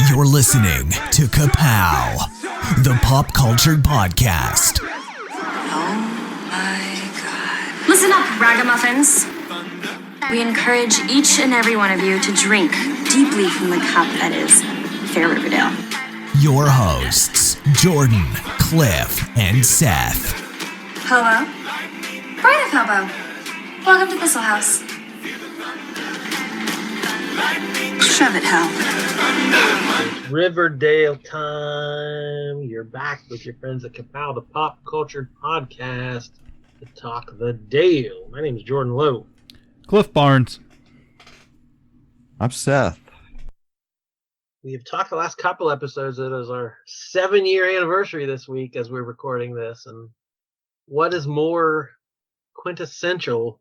You're listening to Ka-Pow, the pop culture podcast. Oh my God. Listen up, ragamuffins. We encourage each and every one of you to drink deeply from the cup that is Fair Riverdale. Your hosts, Jordan, Cliff, and Seth. Hobo. Bride of Hobo. Welcome to Thistle House. Shove it, Hal. It's Riverdale time. You're back with your friends at Ka-Pow, the pop culture podcast to talk the Dale. My name is Jordan Lowe. Cliff Barnes. I'm Seth. We have talked the last couple episodes. It is our 7-year anniversary this week as we're recording this. And what is more quintessential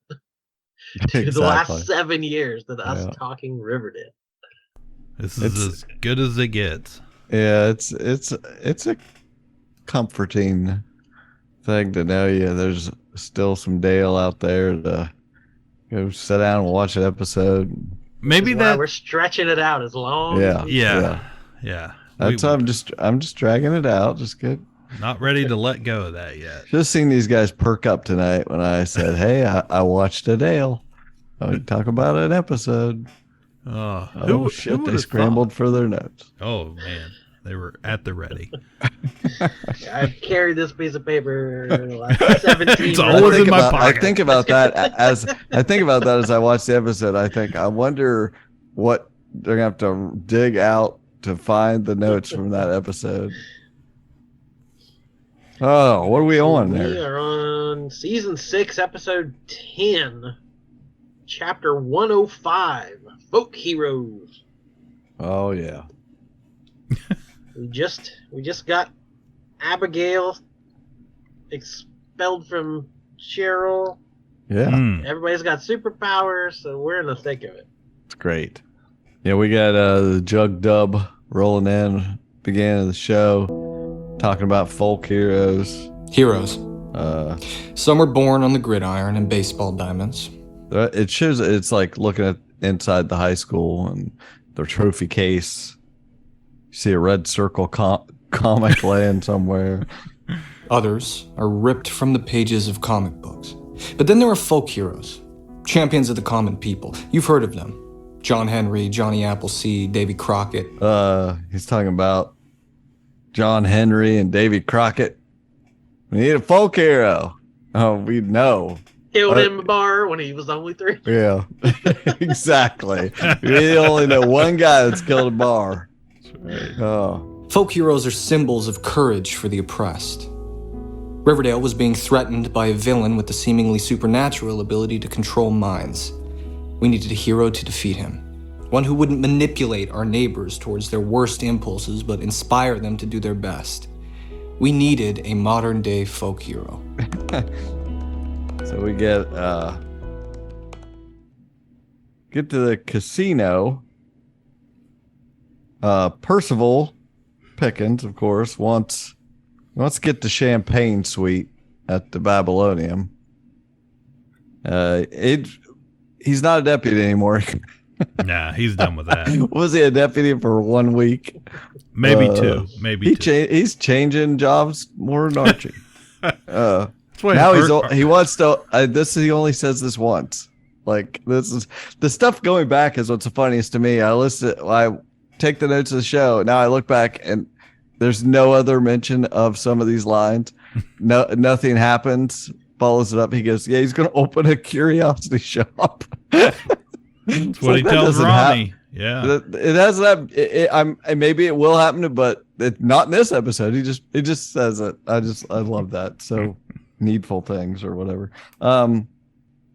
to the last 7 years than us talking Riverdale? This is as good as it gets. Yeah, it's a comforting thing to know there's still some Dale out there to go sit down and watch an episode. Maybe that we're stretching it out as long. Yeah. That's I'm just dragging it out. Just good. Not ready to let go of that yet. Just seen these guys perk up tonight when I said, "Hey, I watched a Dale." I talk about an episode. Who They scrambled for their notes. Oh man, they were at the ready. I've carried this piece of paper the last 17 It's always in my pocket. I think about that as I watch the episode. I wonder what they're gonna have to dig out to find the notes from that episode. Oh, what are we on there? We are on season 6, episode 10, chapter 105, Folk Heroes. Oh yeah. We just got Abigail expelled from Cheryl. Yeah. Everybody's got superpowers, so we're in the thick of it. It's great. Yeah, we got the Jug Dub rolling in, beginning of the show, talking about folk heroes. Some were born on the gridiron and baseball diamonds. It shows, it's like looking at inside the high school and the trophy case. You see a red circle comic laying somewhere. Others are ripped from the pages of comic books. But then there are folk heroes, champions of the common people. You've heard of them. John Henry, Johnny Appleseed, Davy Crockett. He's talking about John Henry and Davy Crockett. We need a folk hero. Oh, we know. Killed him in a bar when he was only 3. Yeah, exactly. We only know one guy that's killed a bar. Oh. Folk heroes are symbols of courage for the oppressed. Riverdale was being threatened by a villain with the seemingly supernatural ability to control minds. We needed a hero to defeat him. One who wouldn't manipulate our neighbors towards their worst impulses, but inspire them to do their best. We needed a modern-day folk hero. So we get to the casino. Percival Pickens, of course, wants to get the champagne suite at the Babylonium. He's not a deputy anymore. Nah, he's done with that. Was he a deputy for 1 week? Maybe two. He's changing jobs more than Archie. He only says this once. Like, this is the stuff going back is what's the funniest to me. I take the notes of the show. Now I look back and there's no other mention of some of these lines. Nothing happens. Follows it up. He goes, yeah, he's going to open a curiosity shop. That's what he tells Ronnie. Yeah, it hasn't. Maybe it will happen, but not in this episode. He just says it. I love that. So needful things or whatever.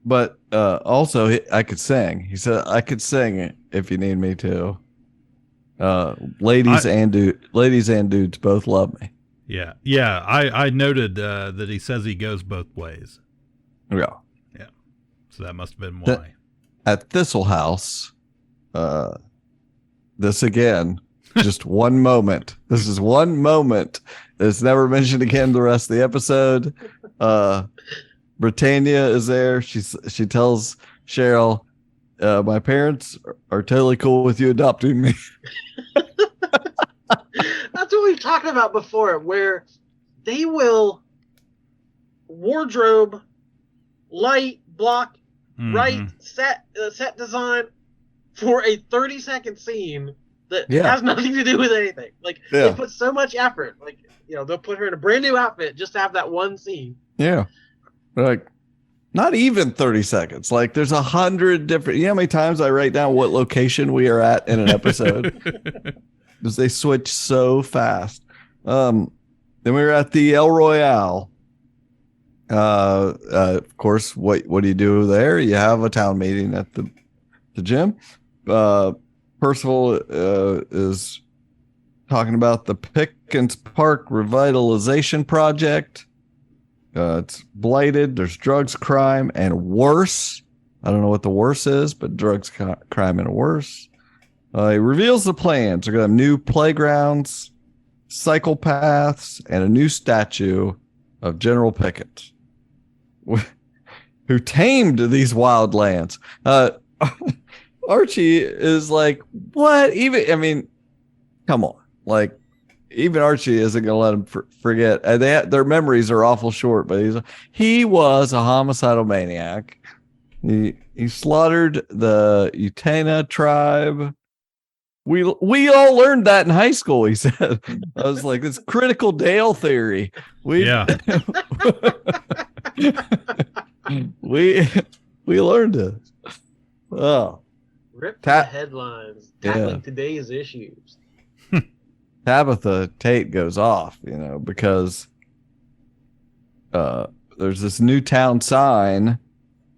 But also I could sing. He said I could sing if you need me to. Ladies and dudes both love me. Yeah. I noted that he says he goes both ways. Yeah. So that must have been why. At Thistle House, this again, just one moment. This is one moment. It's never mentioned again the rest of the episode. Britannia is there. She tells Cheryl, my parents are totally cool with you adopting me. what we've talked about before, where they will wardrobe, light, block, write, set design for a 30-second scene that has nothing to do with anything. Like, they put so much effort. Like, they'll put her in a brand new outfit just to have that one scene. Yeah. Like, not even 30 seconds. Like, there's 100 different. You know how many times I write down what location we are at in an episode? Because they switch so fast. Then we were at the El Royale. Of course, what do you do there? You have a town meeting at the gym. Percival is talking about the Pickens Park revitalization project. It's blighted. There's drugs, crime, and worse. I don't know what the worse is, but drugs, crime, and worse. He reveals the plans. They're going to have new playgrounds, cycle paths, and a new statue of General Pickett, who tamed these wild lands. Archie is like, what? Come on. Like, even Archie isn't going to let him forget. Their memories are awful short, but he was a homicidal maniac. He slaughtered the Utena tribe. We all learned that in high school, he said. I was like, this critical Dale theory. We learned it. Oh. Rip the headlines, tackling today's issues. Tabitha Tate goes off, because there's this new town sign,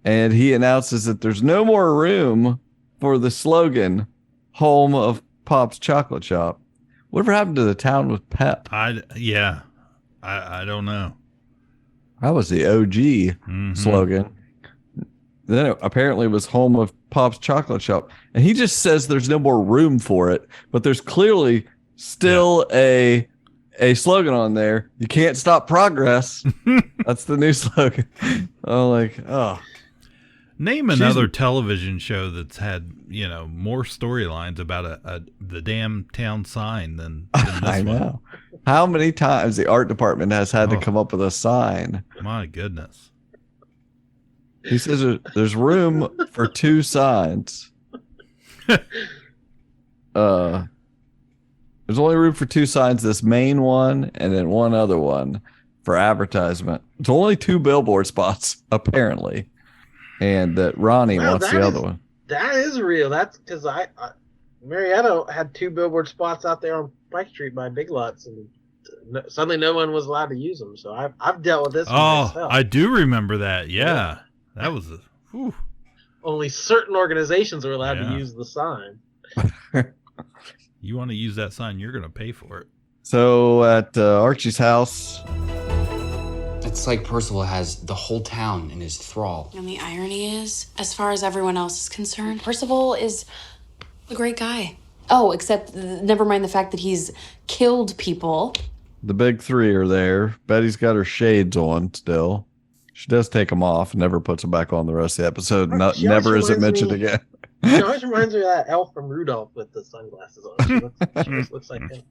and he announces that there's no more room for the slogan, home of Pop's Chocolate Shop. Whatever happened to the town with Pep? I don't know. That was the OG slogan. Then it apparently was home of Pop's Chocolate Shop. And he just says there's no more room for it, but there's clearly still a slogan on there. You can't stop progress. That's the new slogan. Name another television show that's had, more storylines about the damn town sign than this I know. How many times the art department has had to come up with a sign? My goodness. He says there's room for 2 signs. There's only room for 2 signs, this main one and then one other one for advertisement. It's only 2 billboard spots, apparently. And that Ronnie wants the other one. That is real. That's because Marietta had 2 billboard spots out there on Pike Street by Big Lots, and suddenly no one was allowed to use them. So I've dealt with this. Myself. I do remember that. Yeah. That was only certain organizations are allowed to use the sign. You want to use that sign, you're going to pay for it. So at Archie's house, it's like Percival has the whole town in his thrall. And the irony is, as far as everyone else is concerned, Percival is a great guy. Oh, except never mind the fact that he's killed people. The big 3 are there. Betty's got her shades on still. She does take them off and never puts them back on the rest of the episode. Never is it mentioned again. She always reminds me of that elf from Rudolph with the sunglasses on. She looks like him.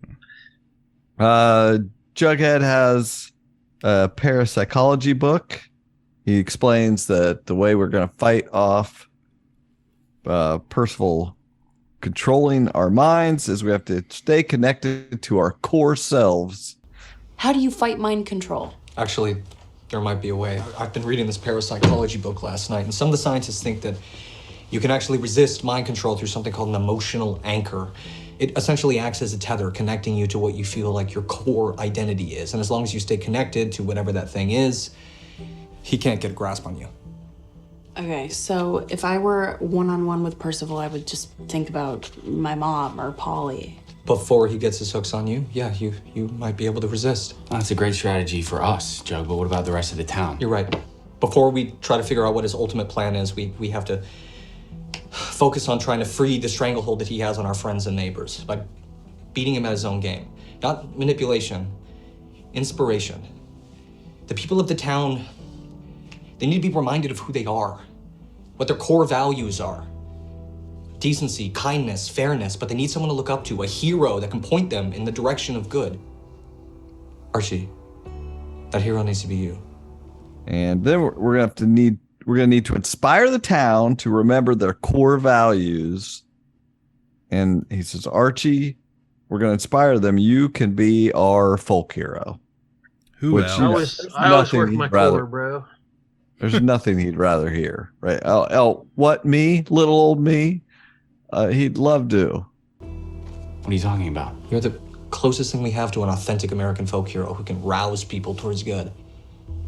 Jughead has a parapsychology book. He explains that the way we're going to fight off Percival controlling our minds is we have to stay connected to our core selves. How do you fight mind control? Actually, there might be a way. I've been reading this parapsychology book last night, and some of the scientists think that you can actually resist mind control through something called an emotional anchor. It essentially acts as a tether, connecting you to what you feel like your core identity is. And as long as you stay connected to whatever that thing is, he can't get a grasp on you. Okay, so if I were one-on-one with Percival, I would just think about my mom or Polly. Before he gets his hooks on you, yeah, you might be able to resist. That's a great strategy for us, Jug, but what about the rest of the town? You're right. Before we try to figure out what his ultimate plan is, we have to focus on trying to free the stranglehold that he has on our friends and neighbors by beating him at his own game. Not manipulation, inspiration. The people of the town, they need to be reminded of who they are, what their core values are. decency, kindness, fairness, but they need someone to look up to, a hero that can point them in the direction of good. Archie, that hero needs to be you. And then we're gonna need to inspire the town to remember their core values. And he says, Archie, we're gonna inspire them. You can be our folk hero. Who else? I always work my core, bro. There's nothing he'd rather hear, right? What, me, little old me? He'd love to. What are you talking about? You're the closest thing we have to an authentic American folk hero who can rouse people towards good.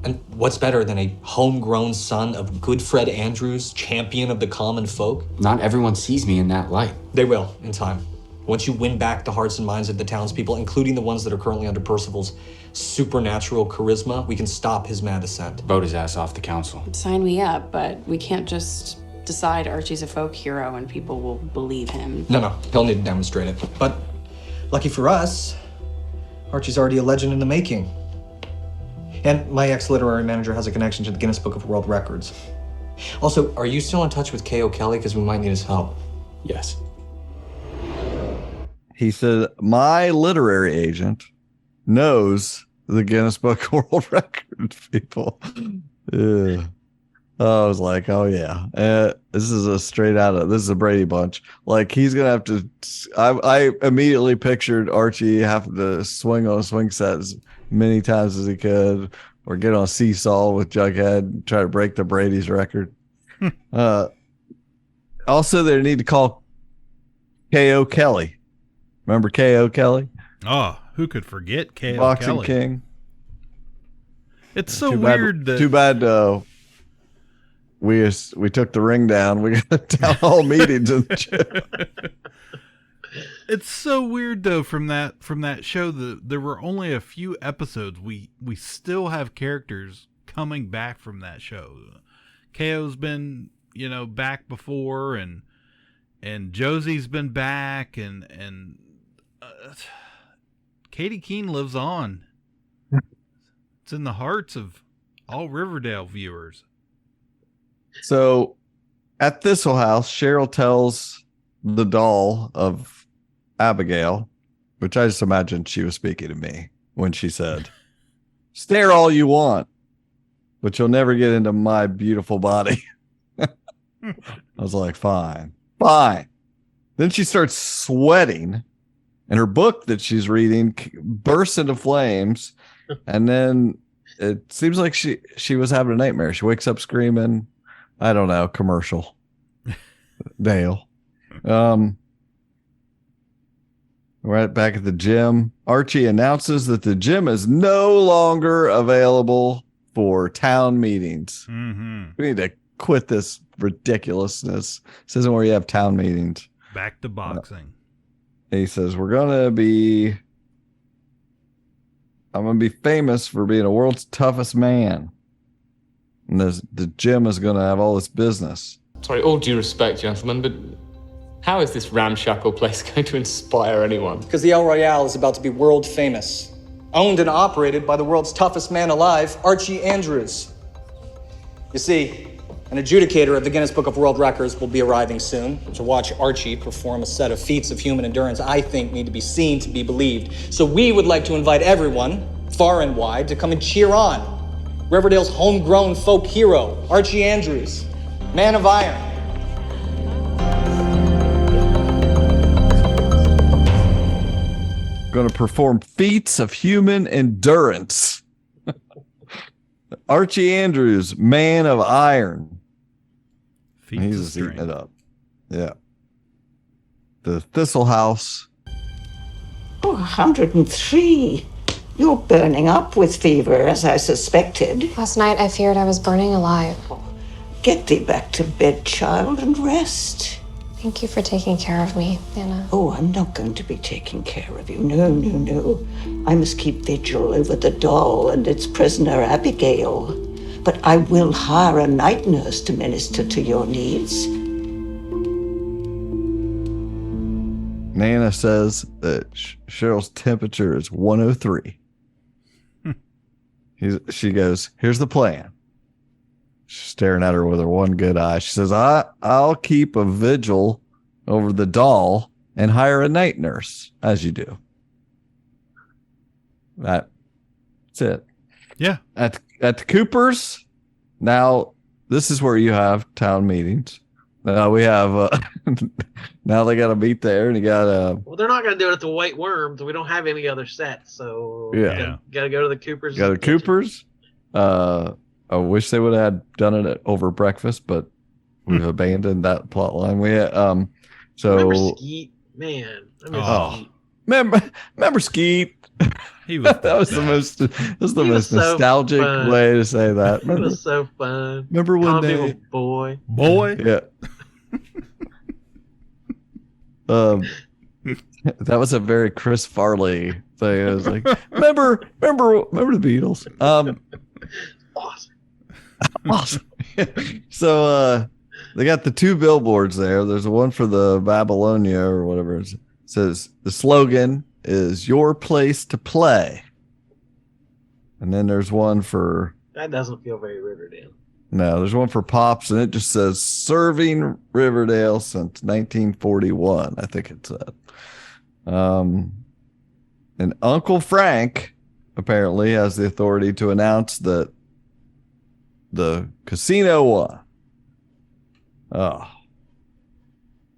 And what's better than a homegrown son of good Fred Andrews, champion of the common folk? Not everyone sees me in that light. They will, in time. Once you win back the hearts and minds of the townspeople, including the ones that are currently under Percival's supernatural charisma, we can stop his mad ascent. Vote his ass off the council. Sign me up, but we can't just decide Archie's a folk hero and people will believe him. No, he'll need to demonstrate it. But lucky for us, Archie's already a legend in the making. And my ex-literary manager has a connection to the Guinness Book of World Records. Also, are you still in touch with K.O. Kelly? Because we might need his help. Yes. He said, my literary agent knows the Guinness Book of World Records people. Yeah. I was like, oh yeah, this is a Brady Bunch. Like he's going to have to, I immediately pictured Archie having to swing on a swing set as many times as he could, or get on a seesaw with Jughead and try to break the Brady's record. Also, they need to call K.O. Kelly. Remember K.O. Kelly? Oh, who could forget K.O. Boxing Kelly? King. It's so weird. Too bad we took the ring down. We got town hall meetings in the gym. It's so weird though from that show that there were only a few episodes. We still have characters coming back from that show. KO's been, back before, and Josie's been back, and Katie Keene lives on. It's in the hearts of all Riverdale viewers. So at Thistle House, Cheryl tells the doll of Abigail, which I just imagined she was speaking to me when she said, stare all you want, but you'll never get into my beautiful body. I was like, fine. Then she starts sweating, and her book that she's reading bursts into flames. And then it seems like she was having a nightmare. She wakes up screaming, I don't know, commercial. Dale. Right back at the gym, Archie announces that the gym is no longer available for town meetings. Mm-hmm. We need to quit this ridiculousness. This isn't where you have town meetings. Back to boxing. He says, I'm going to be famous for being the world's toughest man. And the gym is going to have all this business. Sorry, all due respect, gentlemen, but how is this ramshackle place going to inspire anyone? Because the El Royale is about to be world famous. Owned and operated by the world's toughest man alive, Archie Andrews. You see, an adjudicator of the Guinness Book of World Records will be arriving soon to watch Archie perform a set of feats of human endurance I think need to be seen to be believed. So we would like to invite everyone, far and wide, to come and cheer on Riverdale's homegrown folk hero, Archie Andrews, man of iron. Going to perform feats of human endurance. Archie Andrews, man of iron. He's just eating it up. Yeah. The Thistle House. Oh, 103. You're burning up with fever, as I suspected. Last night I feared I was burning alive. Get thee back to bed, child, and rest. Thank you for taking care of me, Anna. Oh, I'm not going to be taking care of you. No. I must keep vigil over the doll and its prisoner, Abigail. But I will hire a night nurse to minister to your needs. Nana says that Cheryl's temperature is 103. She goes, here's the plan. She's staring at her with her one good eye. She says, I'll keep a vigil over the doll and hire a night nurse, as you do. That's it. Yeah. At the Coopers, now this is where you have town meetings. Now we have now they got to meet there, and you got Well, they're not going to do it at the White Worms. We don't have any other sets, so got to go to the Coopers. Got the Coopers. I wish they would have done it over breakfast, but we've abandoned that plot line. We so remember Skeet, man. Remember Skeet. He was that was the most nostalgic way to say that. It was so fun. Remember when they boy? Yeah. That was a very Chris Farley thing. It was like, remember the Beatles. Awesome. So they got the 2 billboards there. There's one for the Babylonia or whatever. It says the slogan is "Your place to play," and then there's one for that doesn't feel very Riverdale. No, there's one for Pops, and it just says "Serving Riverdale since 1941." I think it said. And Uncle Frank apparently has the authority to announce that the casino won. Oh.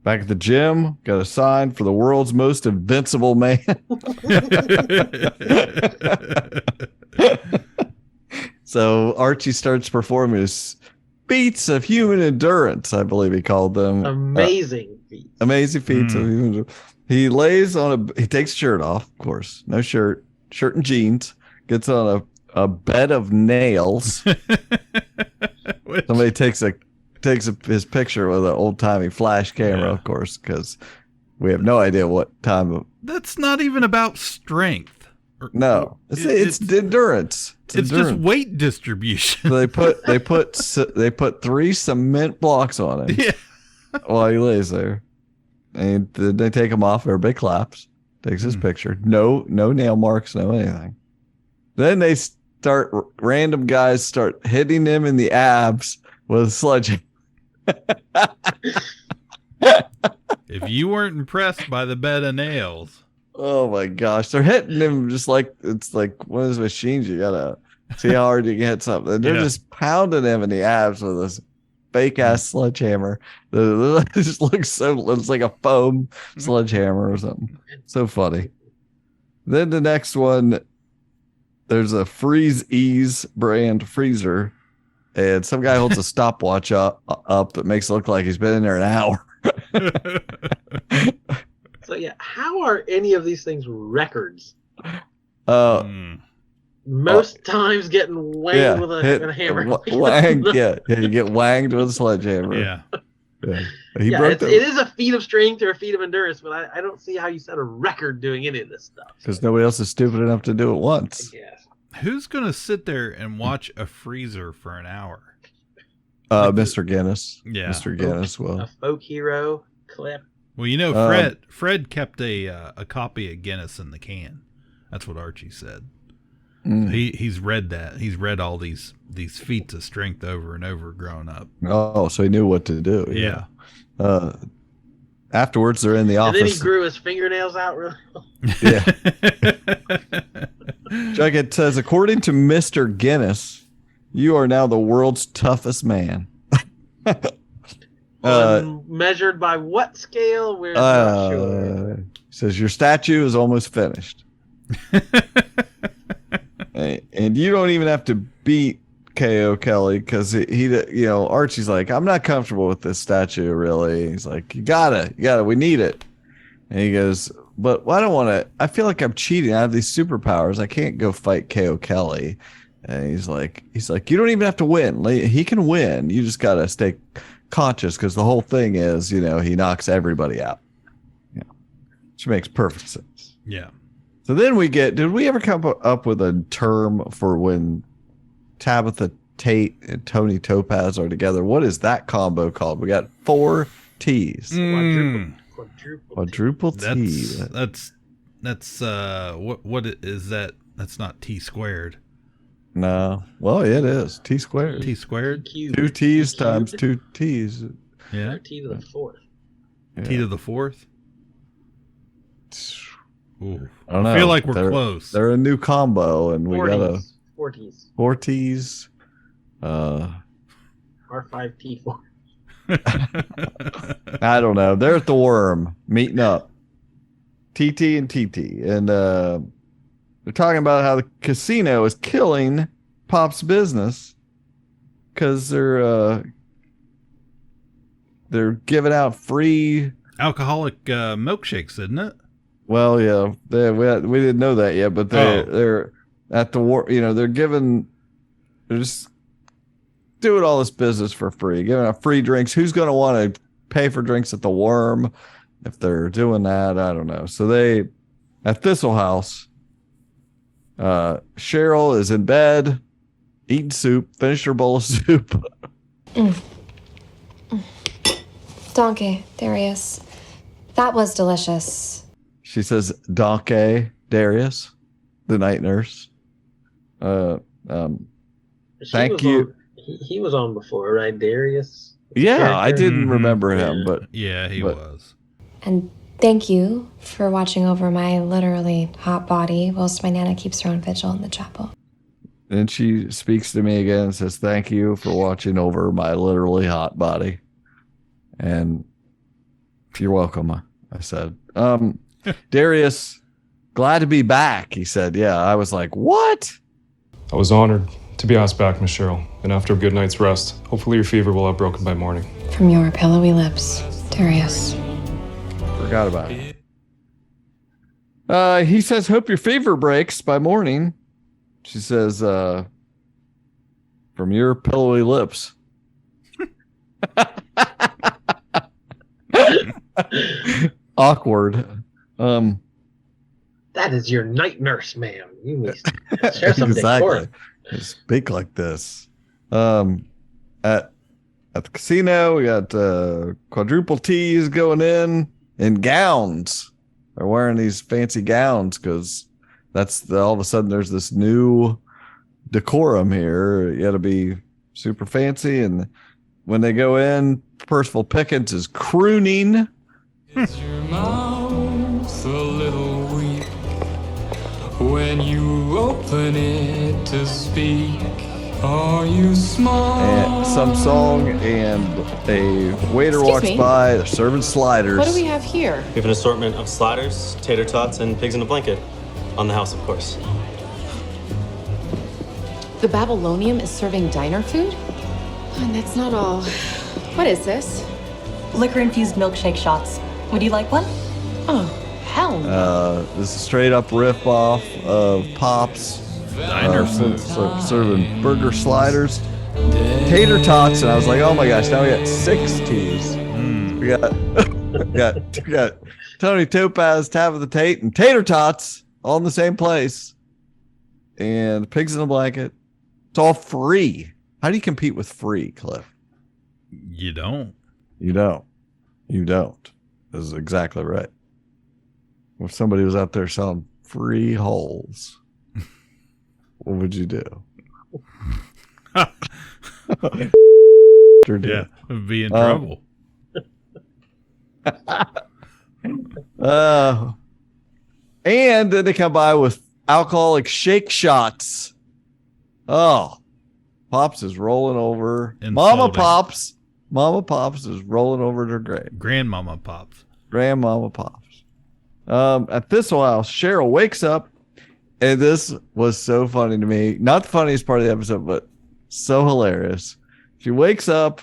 Back at the gym, got a sign for the world's most invincible man. So Archie starts performing his feats of human endurance, I believe he called them. Amazing feats. Amazing feats of human endurance. He lays on he takes his shirt off, of course. No shirt and jeans. Gets on a bed of nails. Somebody takes his picture with an old-timey flash camera, of course, because we have no idea what time. That's not even about strength. No, it's endurance. It's just weight distribution. So they put 3 cement blocks on him while he lays there, and then they take him off. Everybody claps. Takes his picture. No nail marks. No anything. Then random guys start hitting him in the abs with a sledgehammer. If you weren't impressed by the bed of nails, oh my gosh, they're hitting him just like it's like one of those machines. You gotta see how hard you can hit something. They're just pounding him in the abs with this fake ass sledgehammer. It just looks it's like a foam sledgehammer or something. So funny. Then the next one, there's a Freeze Ease brand freezer. And some guy holds a stopwatch up that makes it look like he's been in there an hour. So yeah, how are any of these things records? Most times getting wanged with a hammer. Wanged, you get wanged with a sledgehammer. Yeah. It is a feat of strength or a feat of endurance, but I don't see how you set a record doing any of this stuff. Because nobody else is stupid enough to do it once. Yeah. Who's going to sit there and watch a freezer for an hour? Mr. Guinness. Yeah. Mr. Guinness will. A folk hero clip. Well, you know, Fred kept a copy of Guinness in the can. That's what Archie said. He's read that. He's read all these feats of strength over and over growing up. Oh, so he knew what to do. Yeah. Afterwards, they're in the office. And then he grew his fingernails out really well. Yeah. Jughead says, according to Mr. Guinness, you are now the world's toughest man. Measured by what scale? We're not sure. He says, your statue is almost finished. And you don't even have to beat K.O. Kelly because Archie's like, I'm not comfortable with this statue, really. He's like, you gotta, we need it. And he goes, but I don't want to. I feel like I'm cheating. I have these superpowers. I can't go fight K.O. Kelly. And he's like, you don't even have to win. He can win. You just gotta stay conscious because the whole thing is, he knocks everybody out. Yeah, which makes perfect sense. Yeah. So then did we ever come up with a term for when Tabitha Tate and Tony Topaz are together? What is that combo called? We got 4 T's. Quadruple T. That's what is that? That's not T squared. No. Well, it is T squared. T squared. 2 T's times 2 T's. Yeah. T to the 4th. T to the fourth? Ooh. I don't know. I feel like we're close. They're a new combo, and we got a Forties. R5T4. I don't know. They're at the Worm meeting up. TT and TT. And they're talking about how the casino is killing Pop's business because they're giving out free alcoholic milkshakes, isn't it? Well, yeah, we didn't know that yet, but they're at the war. They're just doing all this business for free, giving out free drinks. Who's going to want to pay for drinks at the Worm if they're doing that? I don't know. So they at Thistle House. Cheryl is in bed, eating soup, finished her bowl of soup. Donkey, Darius. That was delicious. She says, Donkey, Darius, the night nurse. Thank you. He was on before, right, Darius? Yeah, I didn't remember him, but yeah, he was. And thank you for watching over my literally hot body whilst my Nana keeps her own vigil in the chapel. Then she speaks to me again and says, thank you for watching over my literally hot body. And you're welcome, I said. Darius, glad to be back, he said. Yeah, I was like, what? I was honored to be asked back, Miss Cheryl. And after a good night's rest, hopefully your fever will have broken by morning. From your pillowy lips, Darius. Forgot about it. He says, hope your fever breaks by morning. She says, from your pillowy lips. Awkward. That is your night nurse, ma'am. You need to share some exactly. decor. Speak like this. At the casino, we got quadruple T's going in gowns. They're wearing these fancy gowns because all of a sudden there's this new decorum here. You got to be super fancy. And when they go in, Percival Pickens is crooning. Is your mouth a little weak when you open it to speak? Are you smart? And some song, and a waiter Excuse walks me? by. They're serving sliders. What do we have here? We have an assortment of sliders, tater tots, and pigs in a blanket. On the house, of course. The Babylonium is serving diner food? And that's not all. What is this? Liquor-infused milkshake shots. Would you like one? Oh, hell no. This is a straight up riff off of Pops. Diner food. Serving burger sliders, tater tots, and I was like, oh my gosh, now we got 6 T's. We got Tony Topaz, Tabitha Tate, and tater tots all in the same place. And pigs in a blanket. It's all free. How do you compete with free, Cliff? You don't. You don't. This is exactly right. If somebody was out there selling free holes, what would you do? Yeah, would be in trouble. And then they come by with alcoholic shake shots. Oh, Pops is rolling over. Mama Pops is rolling over to her grave. Grandmama Pops. At Thistle House, Cheryl wakes up, and this was so funny to me. Not the funniest part of the episode, but so hilarious. She wakes up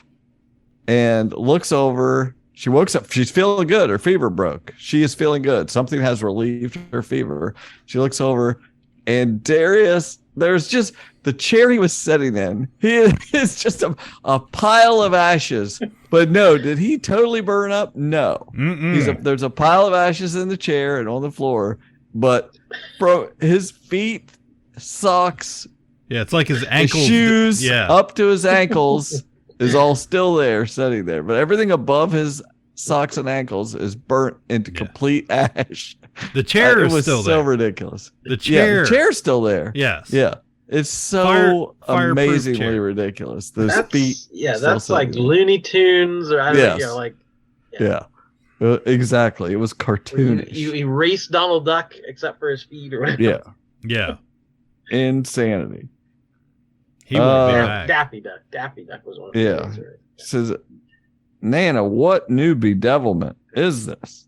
and looks over. She wakes up. She's feeling good. Her fever broke. She is feeling good. Something has relieved her fever. She looks over, and Darius, there's just the chair he was sitting in. He is just a pile of ashes. But no, did he totally burn up? No. There's a pile of ashes in the chair and on the floor. But bro, his feet, socks, yeah, it's like his ankles, shoes, up to his ankles is all still there, sitting there. But everything above his socks and ankles is burnt into complete ash. The chair is still there. It was so ridiculous. The chair's still there. Yes. Yeah. It's so amazingly ridiculous. Those feet. Yeah, that's like Looney Tunes, or I don't know, like. Yeah. Exactly. It was cartoonish. You erase Donald Duck except for his feet or whatever. Yeah. Insanity. He won't be back. Daffy Duck. Daffy Duck was one of the things, right? Says, Nana, what new bedevilment is this?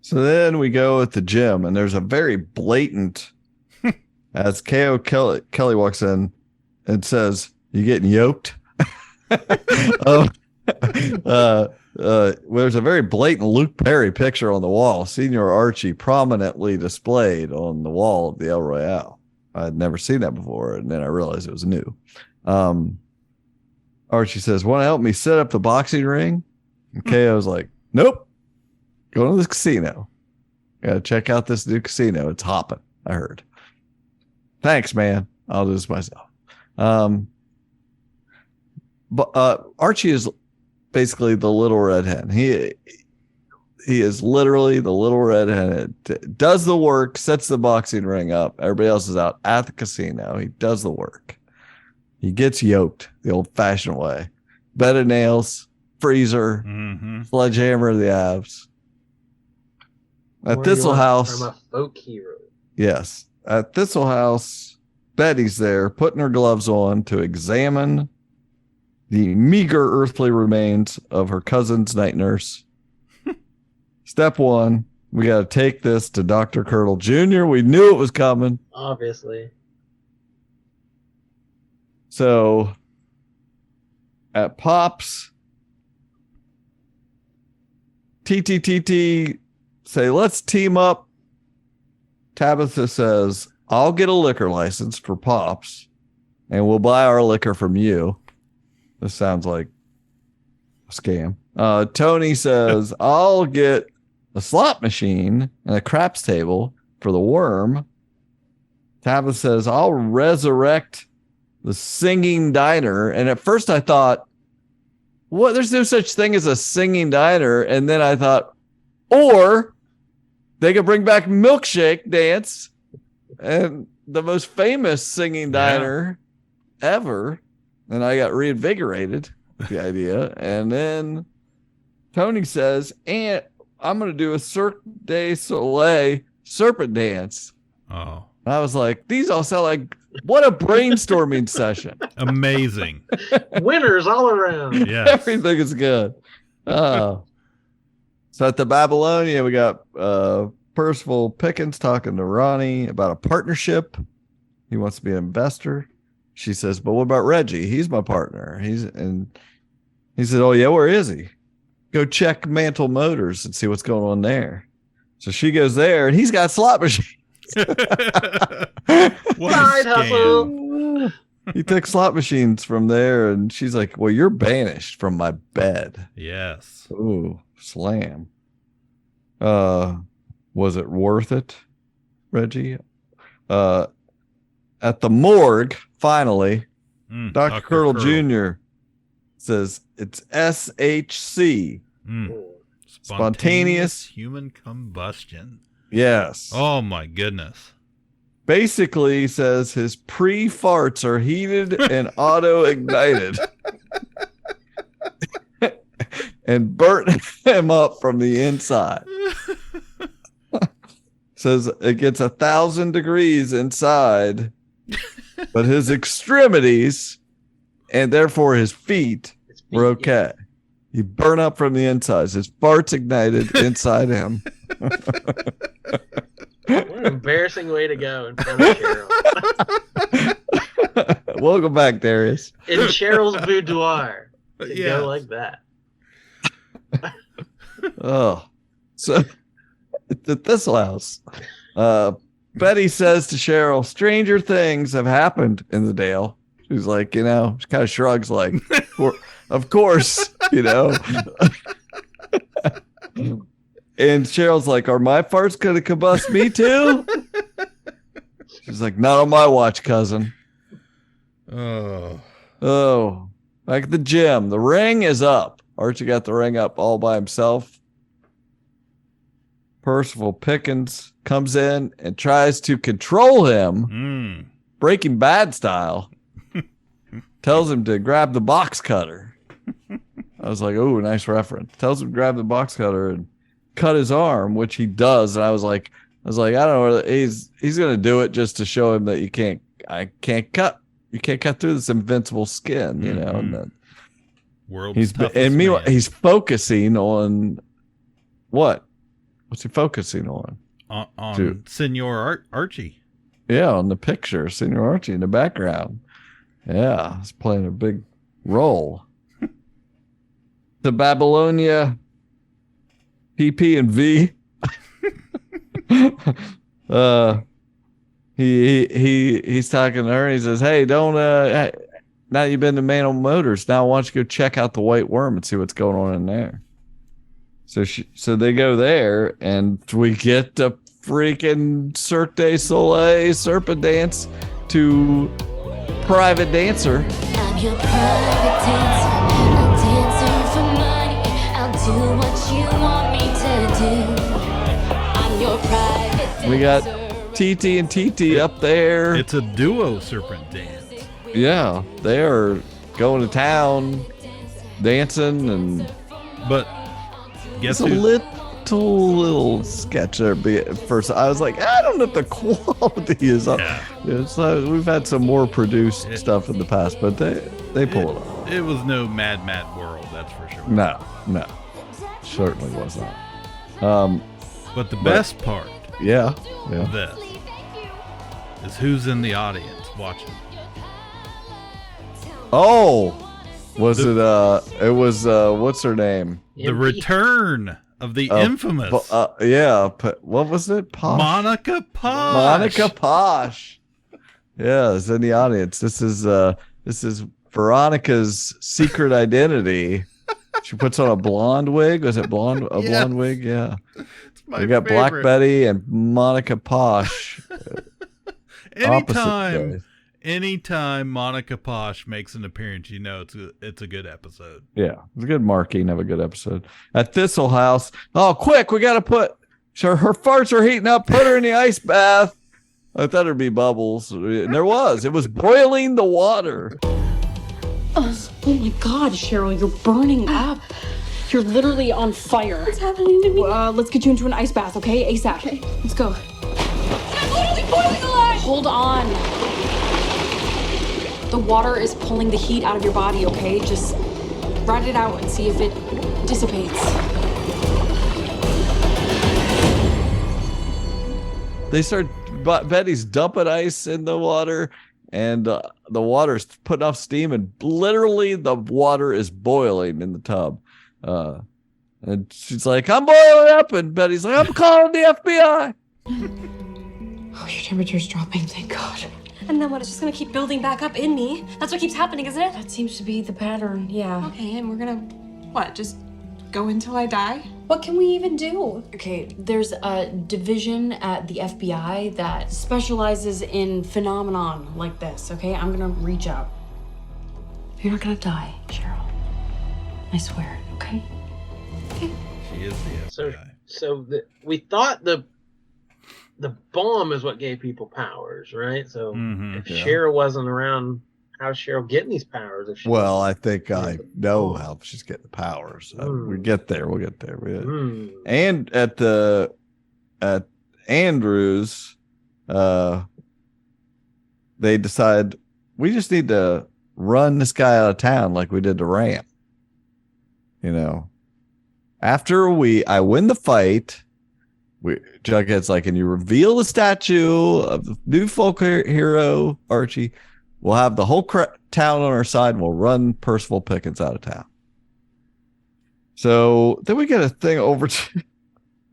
So then we go at the gym, and there's a very blatant, as K.O. Kelly walks in and says, "You getting yoked?" There's a very blatant Luke Perry picture on the wall, Senior Archie prominently displayed on the wall of the El Royale. I'd never seen that before, and then I realized it was new. Archie says, "Want to help me set up the boxing ring?" And KO's like, "Nope. Go to this casino. Gotta check out this new casino. It's hopping, I heard." "Thanks, man. I'll do this myself." But Archie is basically the little red hen. He is literally the little red hen. Does the work, sets the boxing ring up. Everybody else is out at the casino. He does the work. He gets yoked the old-fashioned way. Bed of nails, freezer, sledgehammer of the abs. At Thistle House. I'm a folk hero. Yes. At Thistle House, Betty's there putting her gloves on to examine the meager earthly remains of her cousin's night nurse. Step one, we got to take this to Dr. Curdle Jr. We knew it was coming. Obviously. So at Pops, TTTT say, "Let's team up." Tabitha says, "I'll get a liquor license for Pops and we'll buy our liquor from you." This sounds like a scam. Tony says, "I'll get a slot machine and a craps table for the worm." Tabitha says, "I'll resurrect the singing diner." And at first I thought, what? There's no such thing as a singing diner. And then I thought, or they could bring back Milkshake Dance, and the most famous singing diner ever. And I got reinvigorated with the idea. And then Tony says, "And I'm going to do a Cirque du Soleil serpent dance." Oh. And I was like, these all sound like, what a brainstorming session. Amazing. Winners all around. Yes. Everything is good. So at the Babylonia, we got Percival Pickens talking to Ronnie about a partnership. He wants to be an investor. She says, "But what about Reggie? He's my partner." He said, "Oh yeah, where is he? Go check Mantle Motors and see what's going on there." So she goes there, and he's got slot machines. Side hustle. He took slot machines from there, and she's like, "Well, you're banished from my bed." Yes. Ooh, slam. Was it worth it, Reggie? At the morgue, finally, Dr. Curdle Jr. says it's SHC. Spontaneous human combustion. Yes. Oh my goodness. Basically, he says his pre-farts are heated and auto-ignited and burnt him up from the inside. Says it gets 1,000 degrees inside, but his extremities and therefore his feet were okay. He burned up from the insides. His farts ignited inside him. What an embarrassing way to go in front of Cheryl. Welcome back, Darius. In Cheryl's boudoir. Yeah. Go like that. Oh, so at this house, Betty says to Cheryl, "Stranger things have happened in the Dale." She's like, she kind of shrugs like, of course, And Cheryl's like, "Are my farts going to combust me too?" She's like, "Not on my watch, cousin." Oh, back at the gym. The ring is up. Archie got the ring up all by himself. Percival Pickens comes in and tries to control him, Breaking Bad style. Tells him to grab the box cutter. I was like, oh, nice reference. Tells him to grab the box cutter and cut his arm, which he does. And I was like, I don't know. He's gonna do it just to show him that you can't cut through this invincible skin, you know. And then meanwhile, he's focusing on what? What's he focusing on? On Senor Archie. Yeah, on the picture, Senor Archie in the background. Yeah, he's playing a big role. The Babylonia PP and V. He's talking to her. And he says, "Hey, don't now you've been to Man on Motors. Now why don't you go check out the White Worm and see what's going on in there?" So they go there, and we get the freaking Cirque du Soleil serpent dance to Private Dancer. I'm your private dancer. I'll dance for money. I'll do what you want me to do. I'm your private dancer. We got TT and TT up there. It's a duo serpent dance. Yeah, they are going to town, dancing, but guess a little sketch there. At first, I was like, I don't know if the quality is up. Yeah. It's we've had some more produced stuff in the past, but they pull it off. It was no Mad World, that's for sure. No, certainly was not. But the best part, yeah, of this is who's in the audience watching. Oh, was it was what's her name? The return of the infamous. What was it? Posh? Monica Posh. Monica Posh. Yeah, is in the audience. This is Veronica's secret identity. She puts on a blonde wig. Was it blonde? A blonde wig? Yeah. We got favorite. Black Betty and Monica Posh. Anytime Monica Posh makes an appearance, you know it's a good episode. Yeah, it's a good marking of a good episode. At Thistle House, oh, quick, we got to put her farts are heating up. Put her in the ice bath. I thought there'd be bubbles. And there was. It was boiling the water. Oh my God, Cheryl, you're burning up. You're literally on fire. What's happening to me? Let's get you into an ice bath, okay? ASAP. Okay. Let's go. I'm literally boiling alive. Hold on. The water is pulling the heat out of your body, okay? Just ride it out and see if it dissipates. They start, Betty's dumping ice in the water, and the water's putting off steam, and literally the water is boiling in the tub. And she's like, I'm boiling up, and Betty's like, I'm calling the FBI. Oh, your temperature's dropping, thank God. And then what? It's just gonna keep building back up in me. That's what keeps happening, isn't it? That seems to be the pattern, yeah. Okay, and we're gonna, what, just go until I die? What can we even do? Okay, there's a division at the FBI that specializes in phenomenon like this, okay? I'm gonna reach out. You're not gonna die, Cheryl. I swear, okay? She is the FBI. So we thought the bomb is what gave people powers, right? So if Cheryl wasn't around, how's Cheryl getting these powers? I think I know how she's getting the powers. We get there. We'll get there. And at Andrews, they decide we just need to run this guy out of town like we did to Ram. You know, after I win the fight. Jughead's like, and you reveal the statue of the new folk hero, Archie. We'll have the whole town on our side, and we'll run Percival Pickens out of town. So then we get a thing over to...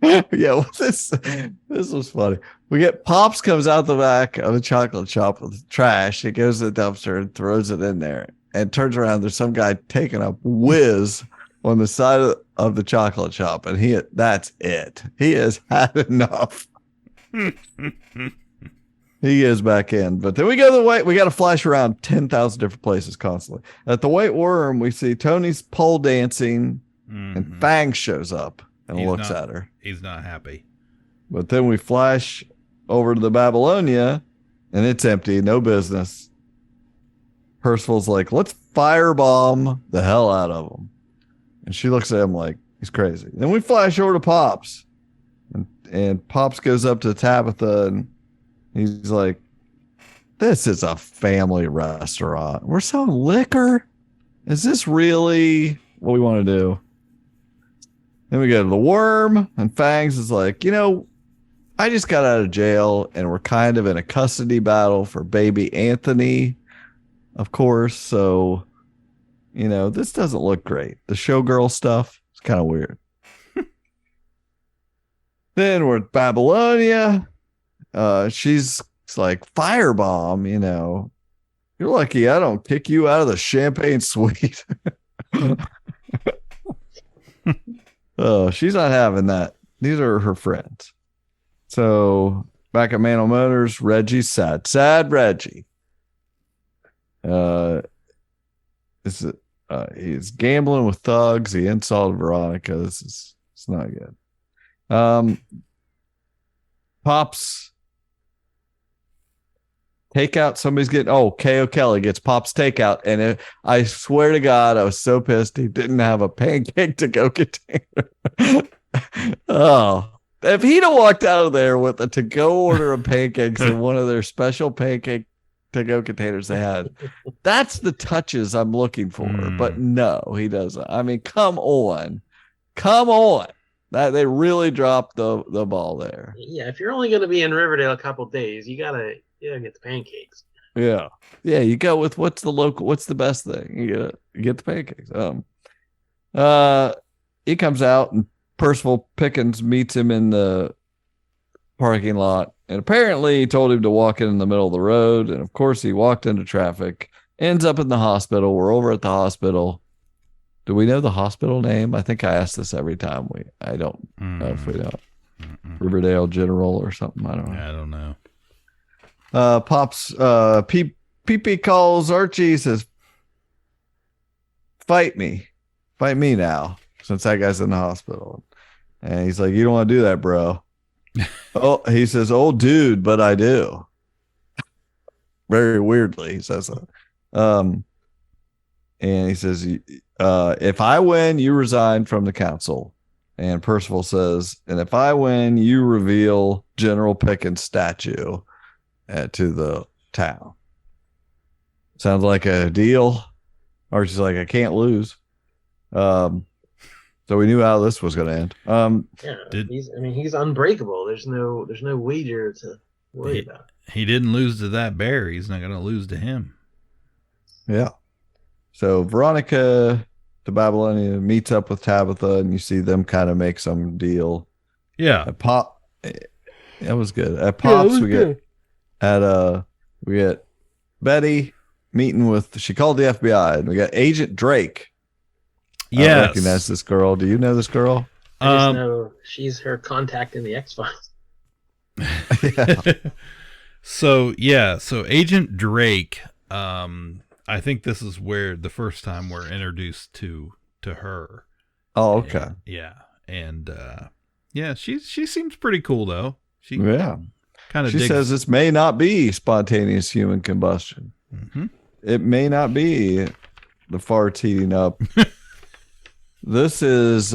this was funny. We get Pops comes out the back of a chocolate shop with trash. He goes to the dumpster and throws it in there and turns around. There's some guy taking a whiz on the side of the chocolate shop, and that's it. He has had enough. He is back in. But then we go we got to flash around 10,000 different places constantly. At the White Worm, we see Tony's pole dancing, and Fang shows up and looks at her. He's not happy. But then we flash over to the Babylonia, and it's empty, no business. Percival's like, let's firebomb the hell out of them. And she looks at him like he's crazy. Then we flash over to Pops. And Pops goes up to Tabitha and he's like, this is a family restaurant. We're selling liquor. Is this really what we want to do? Then we go to the Worm, and Fangs is like, I just got out of jail, and we're kind of in a custody battle for baby Anthony, of course. So, this doesn't look great. The showgirl stuff is kind of weird. Then we're at Babylonia. She's like, firebomb, You're lucky I don't kick you out of the champagne suite. Oh, she's not having that. These are her friends. So back at Mantle Motors, Reggie's sad. Sad Reggie. He's gambling with thugs. He insulted Veronica. It's not good. Pops takeout. Somebody's getting K.O. Kelly gets Pops takeout, and I swear to God, I was so pissed he didn't have a pancake to go container. Oh, if he'd have walked out of there with a to go order of pancakes in one of their special pancake to go containers they had, that's the touches I'm looking for. But no, he doesn't. I mean, come on. That they really dropped the ball there. Yeah, if you're only going to be in Riverdale a couple days, you gotta get the pancakes. Yeah, you go with what's the best thing. You get the pancakes. He comes out and Percival Pickens meets him in the parking lot, and apparently he told him to walk in the middle of the road, and of course he walked into traffic, ends up in the hospital. We're over at the hospital. Do we know the hospital name? I think I ask this every time. I don't know if we know. Riverdale General or something. I don't know. I don't know. Pops, Pee calls Archie, says, fight me now, since that guy's in the hospital. And he's like, you don't want to do that, bro. He says, oh, dude, but I do. Very weirdly, he says that. And he says, if I win, you resign from the council. And Percival says, and if I win, you reveal General Pickens' statue to the town. Sounds like a deal. Archie's like, I can't lose. So we knew how this was going to end. He's unbreakable. There's no wager to worry about. He didn't lose to that bear. He's not going to lose to him. Yeah. So Veronica to Babylonia meets up with Tabitha, and you see them kind of make some deal. Yeah. At Pop, that was good. At Pops, we get Betty meeting with. She called the FBI, and we got Agent Drake. Yes. I recognize this girl. Do you know this girl? I just know she's her contact in the X-Files. So Agent Drake, I think this is where the first time we're introduced to her. Oh, okay. And she seems pretty cool though. She says this may not be spontaneous human combustion. Mm-hmm. It may not be the farts heating up. This is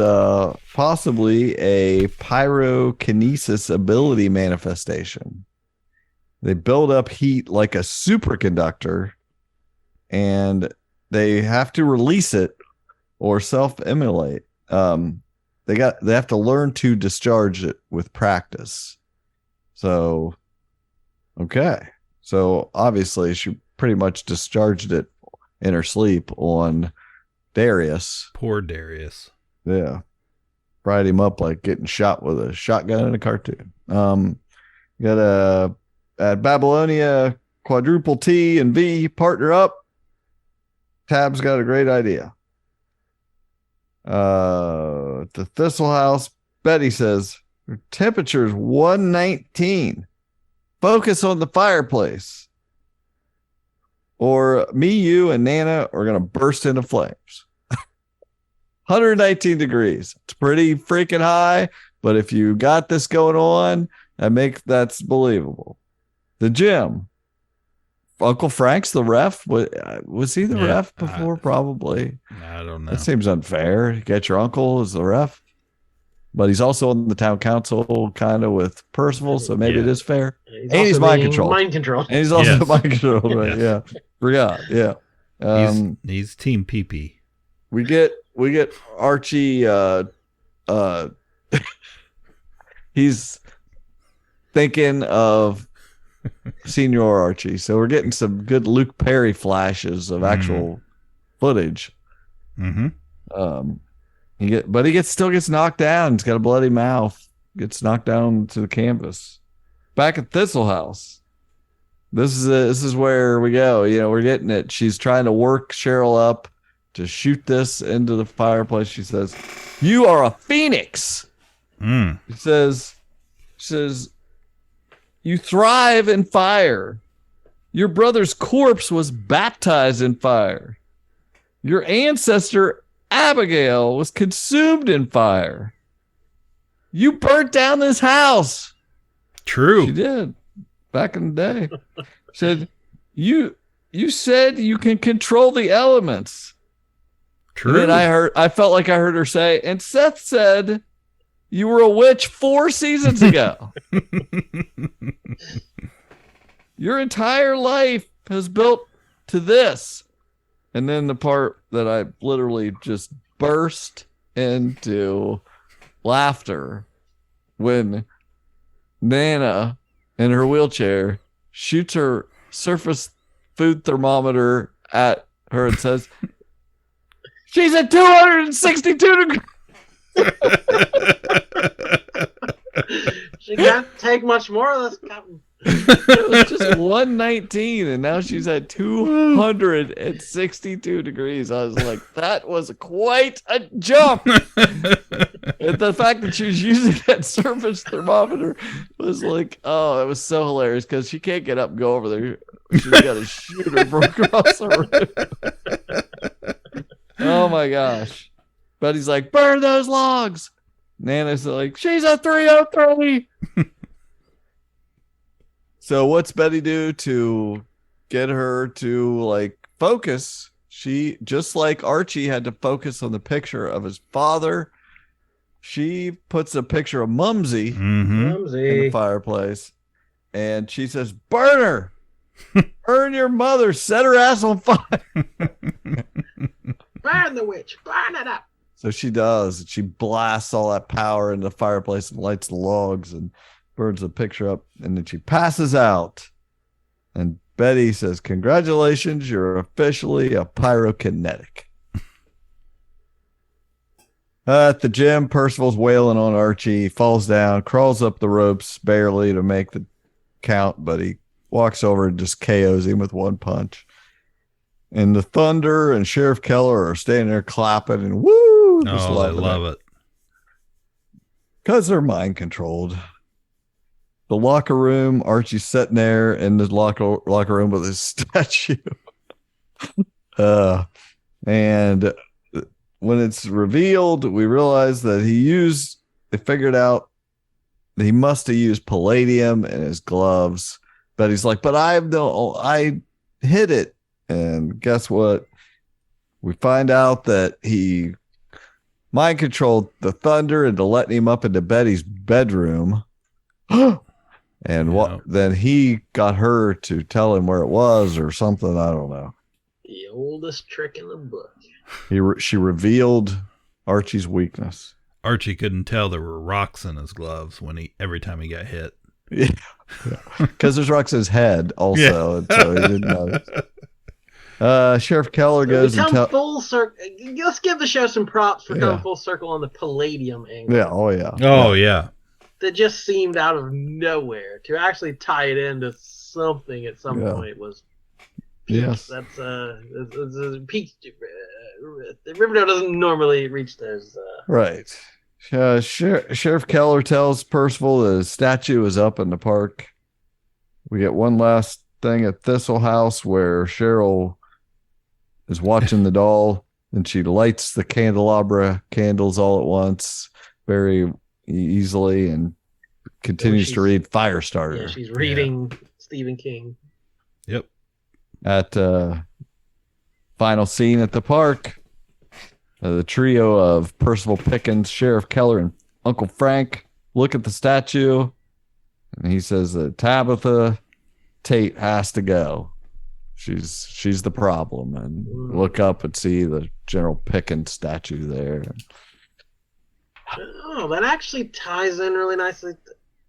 possibly a pyrokinesis ability manifestation. They build up heat like a superconductor, and they have to release it or self-immolate. They have to learn to discharge it with practice. So, okay. So obviously she pretty much discharged it in her sleep on Darius. Poor Darius. Yeah. Fried him up like getting shot with a shotgun in a cartoon. You got at Babylonia, Quadruple T and V partner up. Tab's got a great idea. The Thistle House, Betty says, her temperature is 119. Focus on the fireplace. Or me, you, and Nana are going to burst into flames. 119 degrees. It's pretty freaking high, but if you got this going on, that's believable. The gym. Uncle Frank's the ref. Was he the ref before? Probably. I don't know. That seems unfair. You got your uncle as the ref, but he's also on the town council, kind of with Percival, so maybe it is fair. And he's mind controlled. Mind controlled. And he's also mind controlled. Right? Yeah. Forgot. Yeah. He's Team PP. We get Archie. He's thinking of Senior Archie, so we're getting some good Luke Perry flashes of actual footage. Mm-hmm. He still gets knocked down. He's got a bloody mouth. Gets knocked down to the canvas. Back at Thistle House. This is where we go. We're getting it. She's trying to work Cheryl up to shoot this into the fireplace. She says, "You are a phoenix." She says, "You thrive in fire. Your brother's corpse was baptized in fire. Your ancestor Abigail was consumed in fire. You burnt down this house." True. She did. Back in the day. Said, you said you can control the elements. True. And then I felt like I heard her say, and Seth said, "You were a witch 4 seasons ago." Your entire life has built to this. And then the part that I literally just burst into laughter when Nana in her wheelchair shoots her surface food thermometer at her and says, "She's at 262 degrees." She can't take much more of this. It was just 119, and now she's at 262 degrees. I was like, that was quite a jump. And the fact that she was using that surface thermometer was like, oh, it was so hilarious because she can't get up and go over there. She's got to shoot her from across the room. Oh my gosh. Buddy's like, "Burn those logs." Nana's like, "She's a 303. So what's Betty do to get her to focus? She, just like Archie had to focus on the picture of his father, she puts a picture of Mumsy in the fireplace, and she says, "Burn her. Burn your mother. Set her ass on fire." Burn the witch. Burn it up. So she does. She blasts all that power into the fireplace and lights the logs and burns the picture up. And then she passes out. And Betty says, "Congratulations, you're officially a pyrokinetic." At the gym, Percival's wailing on Archie. He falls down, crawls up the ropes barely to make the count, but he walks over and just KOs him with one punch. And the Thunder and Sheriff Keller are standing there clapping and woo! Just I love it. Because they're mind controlled. The locker room, Archie's sitting there in the locker room with his statue. And when it's revealed, we realize that they figured out that he must have used palladium in his gloves. But he's like, "But I hid it." And guess what? We find out that he mind controlled the Thunder into letting him up into Betty's bedroom. And then he got her to tell him where it was or something. I don't know. The oldest trick in the book. She revealed Archie's weakness. Archie couldn't tell there were rocks in his gloves every time he got hit. Yeah, because there's rocks in his head also, and so he didn't know. Sheriff Keller goes and tells. Full circle. Let's give the show some props for coming full circle on the palladium angle. Yeah. Oh yeah. Oh yeah. That just seemed out of nowhere to actually tie it into something at some point was. Yes. That's peak. Riverdale doesn't normally reach those. Right. Sheriff Keller tells Percival that his statue is up in the park. We get one last thing at Thistle House where Cheryl is watching the doll and she lights the candelabra candles all at once very easily and continues to read Firestarter. Yeah, she's reading Stephen King. Yep. At final scene at the park, the trio of Percival Pickens, Sheriff Keller, and Uncle Frank look at the statue, and he says that Tabitha Tate has to go. She's the problem, and look up and see the General Pickens statue there. Oh, that actually ties in really nicely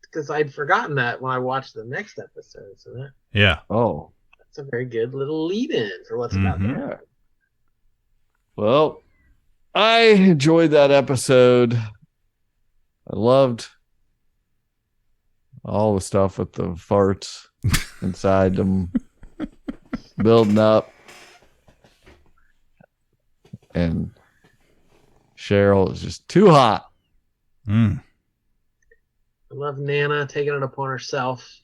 because I'd forgotten that when I watched the next episode. So that that's a very good little lead-in for what's about to happen. Well, I enjoyed that episode. I loved all the stuff with the farts inside them building up. And Cheryl is just too hot. I love Nana taking it upon herself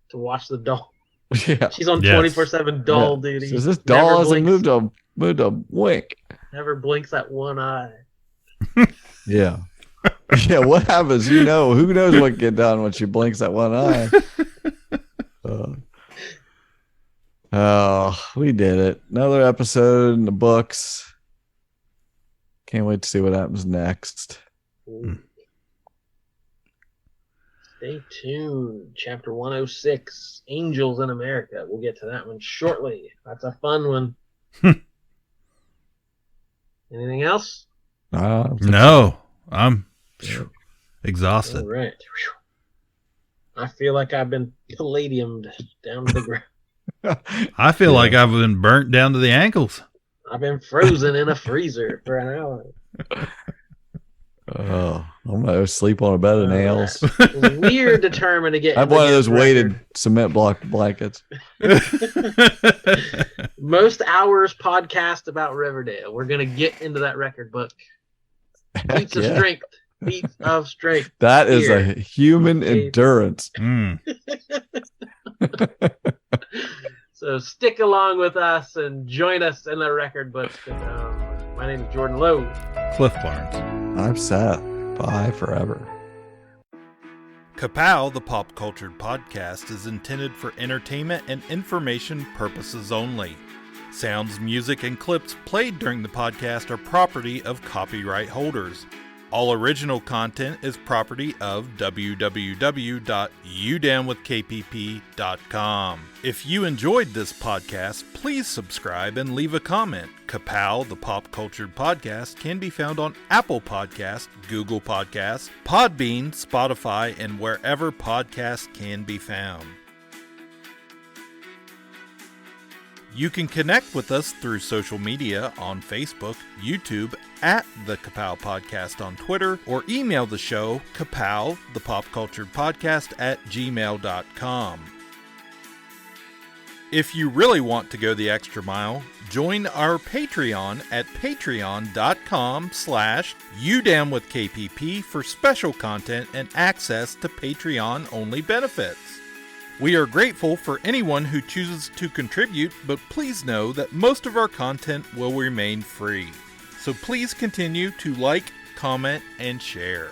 to watch the doll. Yeah. She's on 24/7 doll duty. Says this doll hasn't moved a wink. Never blinks that one eye. Yeah. Yeah, what happens? Who knows what get done when she blinks that one eye? We did it. Another episode in the books. Can't wait to see what happens next. Stay tuned. Chapter 106, Angels in America. We'll get to that one shortly. That's a fun one. Anything else? No. I'm exhausted. All right. I feel like I've been palladiumed down to the ground. I feel like I've been burnt down to the ankles. I've been frozen in a freezer for an hour. Oh, I'm gonna sleep on a bed of nails. We're determined to get. I have one of those weighted cement block blankets. Most hours podcast about Riverdale. We're gonna get into that record book. Feats of strength. Feats of strength. That is a human endurance. So stick along with us and join us in the record book. My name is Jordan Lowe. Cliff Barnes. I'm Seth. Bye forever. Ka-Pow, the pop cultured podcast, is intended for entertainment and information purposes only. Sounds, music, and clips played during the podcast are property of copyright holders. All original content is property of www.udownwithkpp.com. If you enjoyed this podcast, please subscribe and leave a comment. Ka-Pow, the pop cultured podcast, can be found on Apple Podcasts, Google Podcasts, Podbean, Spotify, and wherever podcasts can be found. You can connect with us through social media on Facebook, YouTube, at the Ka-Pow Podcast on Twitter, or email the show, Ka-Pow, the Pop Cultured Podcast, @gmail.com. If you really want to go the extra mile, join our Patreon at patreon.com/udownwithkpp for special content and access to Patreon-only benefits. We are grateful for anyone who chooses to contribute, but please know that most of our content will remain free. So please continue to like, comment, and share.